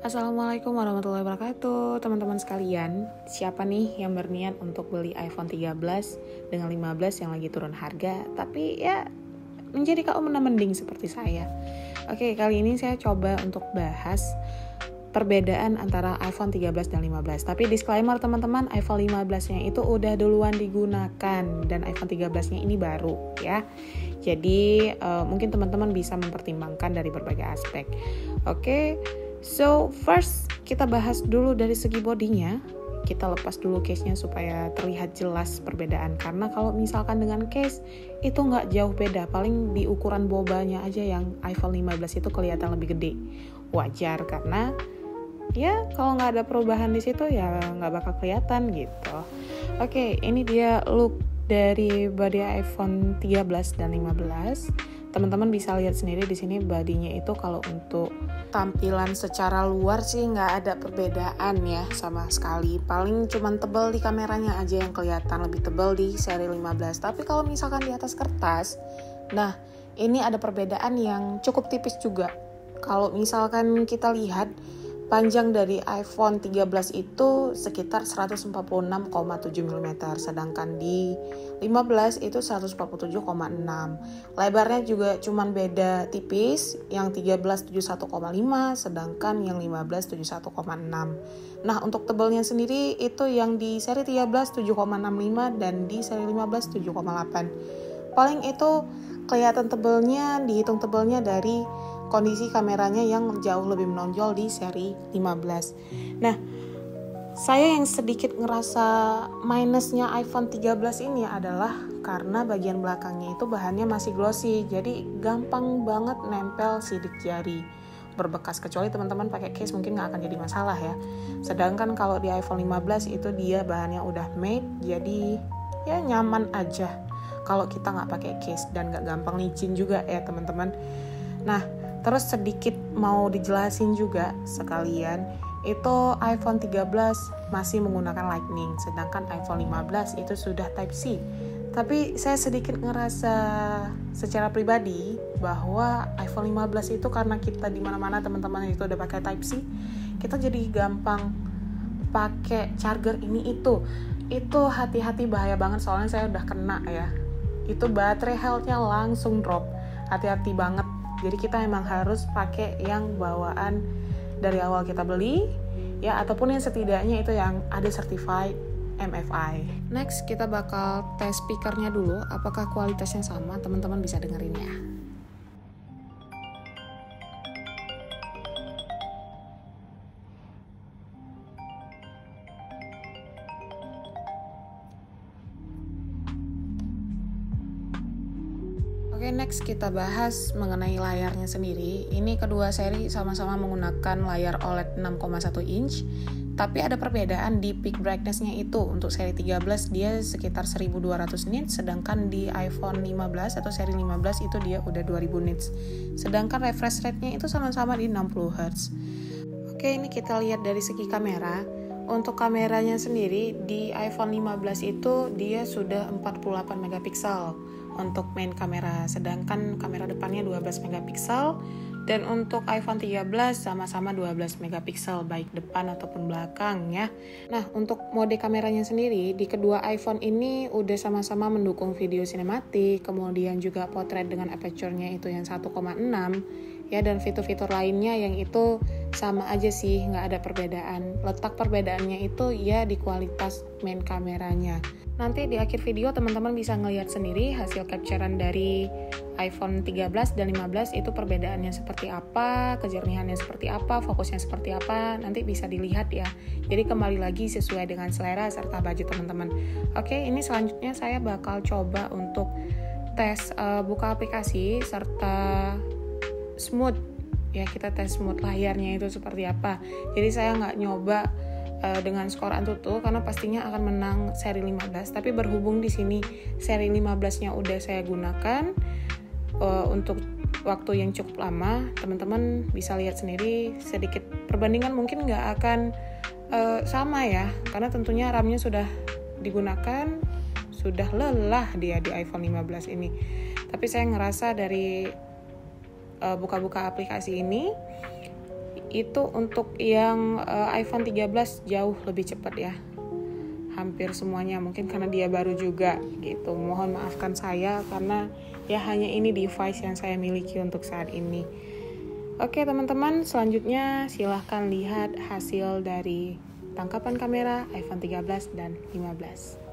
Assalamualaikum warahmatullahi wabarakatuh, teman-teman sekalian. Siapa nih yang berniat untuk beli iPhone 13 dengan 15 yang lagi turun harga, tapi ya menjadi kaum mending seperti saya? Oke, kali ini saya coba untuk bahas perbedaan antara iPhone 13 dan 15. Tapi disclaimer teman-teman, iPhone 15-nya itu udah duluan digunakan dan iPhone 13-nya ini baru ya. Jadi mungkin teman-teman bisa mempertimbangkan dari berbagai aspek. Oke. So first kita bahas dulu dari segi bodinya. Kita lepas dulu case-nya supaya terlihat jelas perbedaan. Karena kalau misalkan dengan case itu nggak jauh beda. Paling di ukuran bobanya aja yang iPhone 15 itu kelihatan lebih gede. Wajar karena ya kalau nggak ada perubahan di situ ya nggak bakal kelihatan gitu. Oke, ini dia look dari body iPhone 13 dan 15. Teman-teman bisa lihat sendiri di sini bodinya itu kalau untuk tampilan secara luar sih nggak ada perbedaan ya sama sekali. Paling cuman tebal di kameranya aja yang kelihatan lebih tebal di seri 15. Tapi kalau misalkan di atas kertas, nah ini ada perbedaan yang cukup tipis juga. Kalau misalkan kita lihat panjang dari iPhone 13 itu sekitar 146,7 mm, sedangkan di 15 itu 147,6. Lebarnya juga cuman beda tipis, yang 13 71,5 sedangkan yang 15 71,6. Nah, untuk tebalnya sendiri itu yang di seri 13 7,65 dan di seri 15 7,8. Paling itu kelihatan tebalnya, dihitung tebalnya dari kondisi kameranya yang jauh lebih menonjol di seri 15. Nah, saya yang sedikit ngerasa minusnya iPhone 13 ini adalah karena bagian belakangnya itu bahannya masih glossy, jadi gampang banget nempel sidik jari berbekas. Kecuali teman-teman pakai case mungkin nggak akan jadi masalah ya. Sedangkan kalau di iPhone 15 itu dia bahannya udah matte, jadi ya nyaman aja kalau kita nggak pakai case dan nggak gampang licin juga ya teman-teman. Nah, terus sedikit mau dijelasin juga sekalian, itu iPhone 13 masih menggunakan Lightning, sedangkan iPhone 15 itu sudah Type-C. Tapi saya sedikit ngerasa secara pribadi bahwa iPhone 15 itu karena kita di mana-mana teman-teman itu udah pakai Type-C, kita jadi gampang pakai charger ini itu. Itu hati-hati, bahaya banget soalnya saya udah kena ya. Itu baterai health-nya langsung drop. Hati-hati banget. Jadi kita memang harus pakai yang bawaan dari awal kita beli ya, ataupun yang setidaknya itu yang ada certified MFI. Next kita bakal tes speakernya dulu, apakah kualitasnya sama, teman-teman bisa dengerin ya. Oke, next kita bahas mengenai layarnya sendiri. Ini kedua seri sama-sama menggunakan layar OLED 6,1 inch, tapi ada perbedaan di peak brightness-nya itu. Untuk seri 13 dia sekitar 1200 nits, sedangkan di iPhone 15 atau seri 15 itu dia udah 2000 nits. Sedangkan refresh rate-nya itu sama-sama di 60 Hz. Oke, ini kita lihat dari segi kamera. Untuk kameranya sendiri di iPhone 15 itu dia sudah 48 megapiksel untuk main kamera, sedangkan kamera depannya 12 megapiksel, dan untuk iPhone 13 sama-sama 12 megapiksel baik depan ataupun belakang ya. Nah, untuk mode kameranya sendiri di kedua iPhone ini udah sama-sama mendukung video sinematik, kemudian juga portrait dengan aperture-nya itu yang 1,6 ya, dan fitur-fitur lainnya yang itu sama aja sih, nggak ada perbedaan. Letak perbedaannya itu ya di kualitas main kameranya. Nanti di akhir video teman-teman bisa ngelihat sendiri hasil capture-an dari iPhone 13 dan 15 itu perbedaannya seperti apa, kejernihannya seperti apa, fokusnya seperti apa, nanti bisa dilihat ya. Jadi kembali lagi sesuai dengan selera serta budget teman-teman. Oke, ini selanjutnya saya bakal coba untuk tes buka aplikasi serta smooth ya, kita tes smooth layarnya itu seperti apa. Jadi saya nggak nyoba dengan skor AnTuTu karena pastinya akan menang seri 15, tapi berhubung di sini seri 15-nya udah saya gunakan untuk waktu yang cukup lama, teman-teman bisa lihat sendiri sedikit perbandingan mungkin nggak akan sama ya, karena tentunya RAM-nya sudah digunakan, sudah lelah dia di iPhone 15 ini. Tapi saya ngerasa dari buka-buka aplikasi ini Itu untuk yang iPhone 13 jauh lebih cepat ya. Hampir semuanya, mungkin karena dia baru juga gitu. Mohon maafkan saya karena ya hanya ini device yang saya miliki untuk saat ini. Oke teman-teman, selanjutnya silahkan lihat hasil dari tangkapan kamera iPhone 13 dan 15.